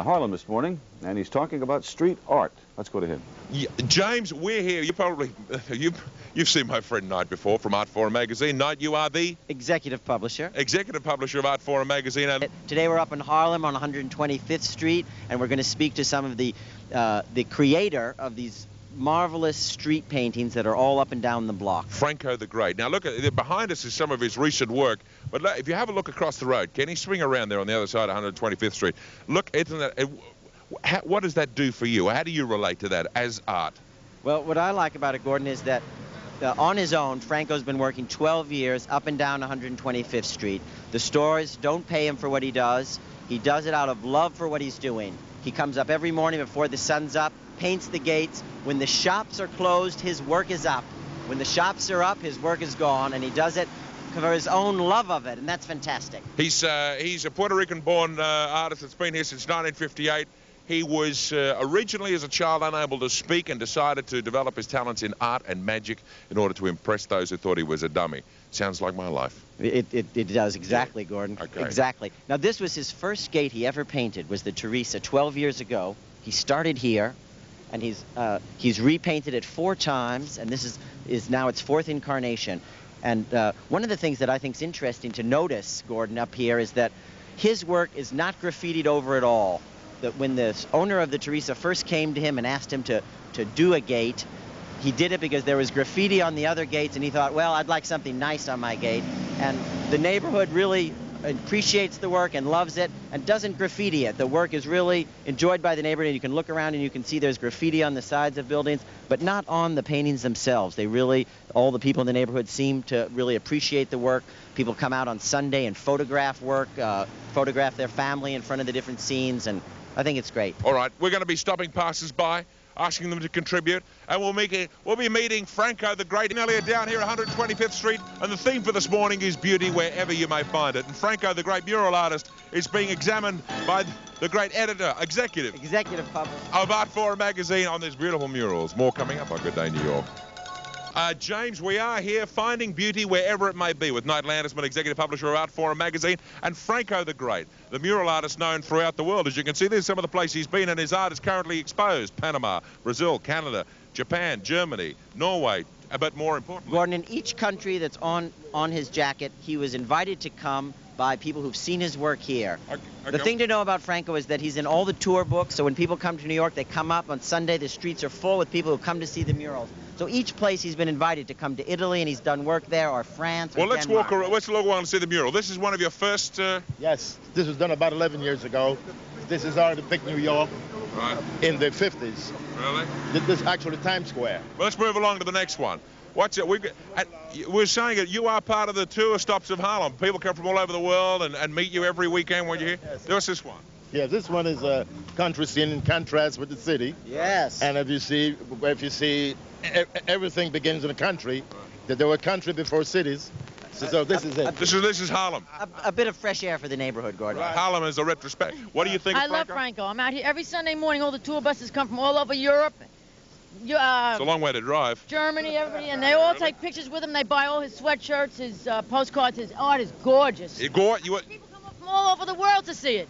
Harlem this morning, and he's talking about street art. Let's go to him. Yeah, James, we're here. You probably you've seen my friend Knight before from Art Forum magazine. Knight, you are the executive publisher of Art Forum magazine. And today we're up in Harlem on 125th Street, and we're going to speak to some of the creator of these marvelous street paintings that are all up and down the block. Franco the Great. Now look, behind us is some of his recent work, but if you have a look across the road, can he swing around there on the other side of 125th Street? Look, isn't that, what does that do for you? How do you relate to that as art? Well, what I like about it, Gordon, is that on his own, Franco's been working 12 years up and down 125th Street. The stores don't pay him for what he does. He does it out of love for what he's doing. He comes up every morning before the sun's up, paints the gates. When the shops are closed, his work is up. When the shops are up, his work is gone, and he does it for his own love of it, and that's fantastic. He's a Puerto Rican-born artist that's been here since 1958. He was originally, as a child, unable to speak and decided to develop his talents in art and magic in order to impress those who thought he was a dummy. Sounds like my life. It does, exactly, Gordon. Okay. Exactly. Now, this was his first gate he ever painted, was the Teresa, 12 years ago. He started here, and he's repainted it 4 times, and this is now its 4th incarnation. And one of the things that I think is interesting to notice, Gordon, up here, is that his work is not graffitied over at all. That when the owner of the Teresa first came to him and asked him to do a gate, he did it because there was graffiti on the other gates, and he thought, well, I'd like something nice on my gate. And the neighborhood really appreciates the work and loves it and doesn't graffiti it. The work is really enjoyed by the neighborhood, and you can look around and you can see there's graffiti on the sides of buildings, but not on the paintings themselves. They really, all the people in the neighborhood seem to really appreciate the work. People come out on Sunday and photograph work, photograph their family in front of the different scenes, and I think it's great. All right, we're going to be stopping passers-by, asking them to contribute, and we'll be meeting Franco the Great and Elliott down here at 125th Street, and the theme for this morning is beauty wherever you may find it. And Franco the Great mural artist is being examined by the great executive publisher of Art Forum magazine on these beautiful murals. More coming up on Good Day New York. James, we are here finding beauty wherever it may be with Knight Landesman, executive publisher of Art Forum magazine, and Franco the Great, the mural artist known throughout the world. As you can see, there's some of the places he's been, and his art is currently exposed: Panama, Brazil, Canada, Japan, Germany, Norway, but more importantly, Gordon, in each country that's on his jacket, he was invited to come by people who've seen his work here. Okay. The thing to know about Franco is that he's in all the tour books, so when people come to New York, they come up on Sunday, the streets are full with people who come to see the murals. So each place he's been invited to come to Italy, and he's done work there, or France, or well, let's Denmark. walk around, let's look around and see the mural. This is one of your first... Yes, this was done about 11 years ago. This is our big New York in the 50s. Really? This is actually Times Square. Well, let's move along to the next one. What's it? We're saying that you are part of the tour stops of Harlem. People come from all over the world and meet you every weekend when you're here. Yes. What's this one? Yeah, this one is a country scene in contrast with the city. Yes. And if you see, everything begins in a country. That there were country before cities. So this is it. This is Harlem. A bit of fresh air for the neighborhood, Gordon. Right. Harlem is a retrospect. What do you think of Franco? I love Franco. I'm out here every Sunday morning. All the tour buses come from all over Europe. It's a long way to drive. Germany, everybody, and they all take pictures with him. They buy all his sweatshirts, his postcards. His art is gorgeous. People come up from all over the world to see it.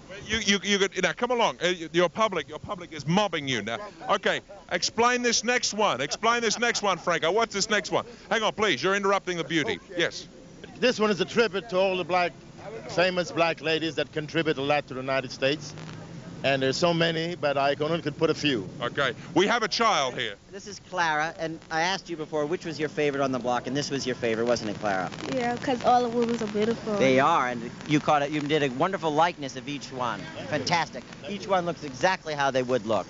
Now come along. Your public is mobbing you now. Okay, explain this next one. Explain this next one, Franco. What's this next one? Hang on, please. You're interrupting the beauty. Okay. Yes. This one is a tribute to all the famous black ladies that contribute a lot to the United States. And there's so many, but I only could put a few. Okay. We have a child here. This is Clara, and I asked you before which was your favorite on the block, and this was your favorite, wasn't it, Clara? Yeah, because all the women are beautiful. They are, and you caught it. You did a wonderful likeness of each one. Fantastic. Each one looks exactly how they would look.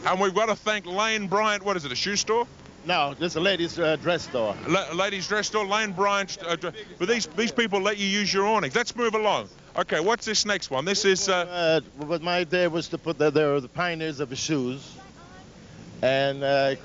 And we've got to thank Lane Bryant. What is it, a shoe store? No, this is a ladies' dress store. Ladies' dress store, Lane Bryant. But these people let you use your awnings. Let's move along. Okay, what's this next one? This is... What my idea was to put they're the pioneers of the shoes, and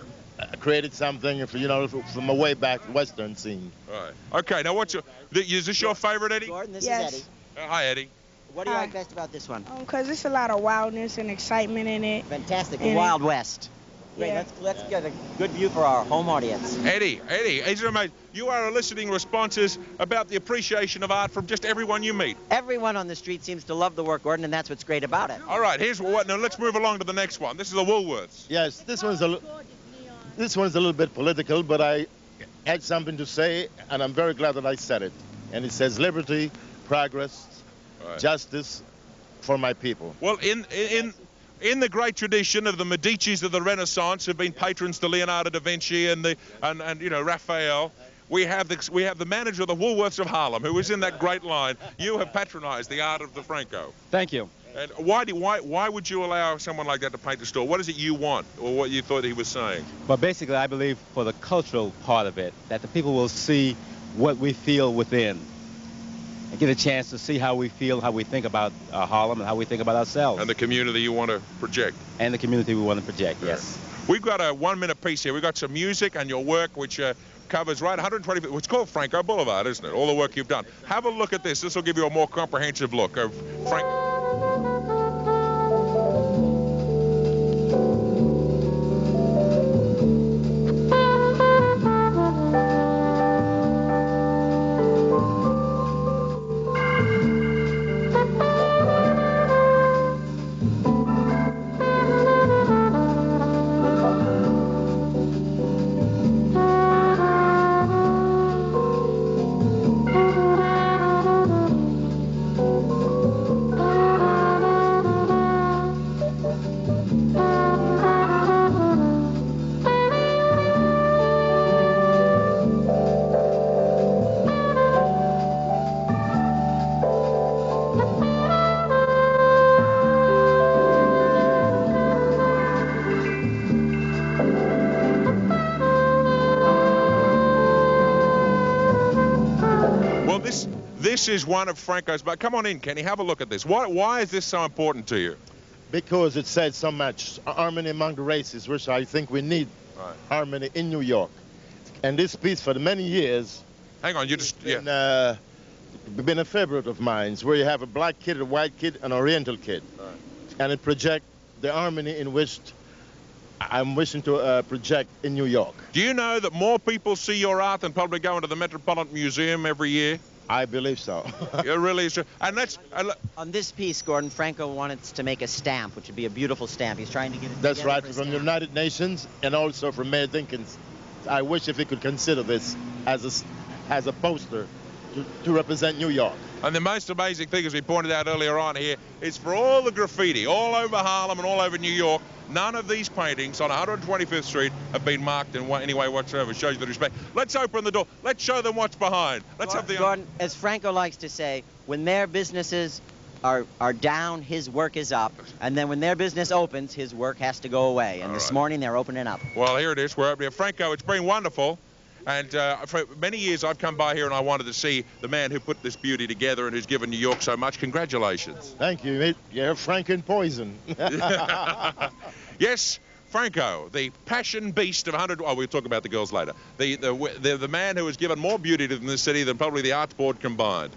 created something, from a way back Western scene. Right. Okay, now is this your favorite, Eddie? Gordon, this Yes. is Eddie. Hi, Eddie. What do you like best about this one? Because there's a lot of wildness and excitement in it. Fantastic. The Wild West. Great, let's get a good view for our home audience. Eddie, isn't it amazing? You are eliciting responses about the appreciation of art from just everyone you meet. Everyone on the street seems to love the work, Gordon, and that's what's great about it. All right, here's what. Now let's move along to the next one. This is the Woolworths. Yes, this one's a little bit political, but I had something to say, and I'm very glad that I said it. And it says liberty, progress, justice for my people. Well, in the great tradition of the Medicis of the Renaissance, who've been patrons to Leonardo da Vinci and you know, Raphael, we have the manager of the Woolworths of Harlem, who was in that great line. You have patronized the art of the Franco. Thank you. And why would you allow someone like that to paint the store? What is it you want, or what you thought he was saying? But basically, I believe for the cultural part of it, that the people will see what we feel within and get a chance to see how we feel, how we think about Harlem, and how we think about ourselves. And the community you want to project. And the community we want to project, yes. We've got a 1-minute piece here. We've got some music and your work, which covers right 120. It's called Franco Boulevard, isn't it? All the work you've done. Have a look at this. This will give you a more comprehensive look of Frank. This is one of Franco's, but come on in, Kenny, have a look at this. Why is this so important to you? Because it says so much harmony among the races, which I think we need harmony in New York. And this piece for many years, hang on, you just been a favorite of mine, where you have a black kid, a white kid, an oriental kid. And it projects the harmony in which I'm wishing to project in New York. Do you know that more people see your art than probably go into the Metropolitan Museum every year? I believe so. It really is. And that's on this piece, Gordon, Franco wanted to make a stamp, which would be a beautiful stamp. He's trying to get it. That's right, from the United Nations and also from Mayor Dinkins. I wish if he could consider this as a poster to represent New York. And the most amazing thing, as we pointed out earlier on here, is for all the graffiti all over Harlem and all over New York, none of these paintings on 125th Street have been marked in any way whatsoever. It shows you the respect. Let's open the door. Let's show them what's behind. Let's have the... Gordon, as Franco likes to say, when their businesses are down, his work is up. And then when their business opens, his work has to go away. And this morning, they're opening up. Well, here it is. We're opening. Franco, it's been wonderful. And for many years, I've come by here and I wanted to see the man who put this beauty together and who's given New York so much. Congratulations. Thank you. You're Franken poison. Yes, Franco, the passion beast of 100... Oh, we'll talk about the girls later. The man who has given more beauty to this city than probably the Arts Board combined.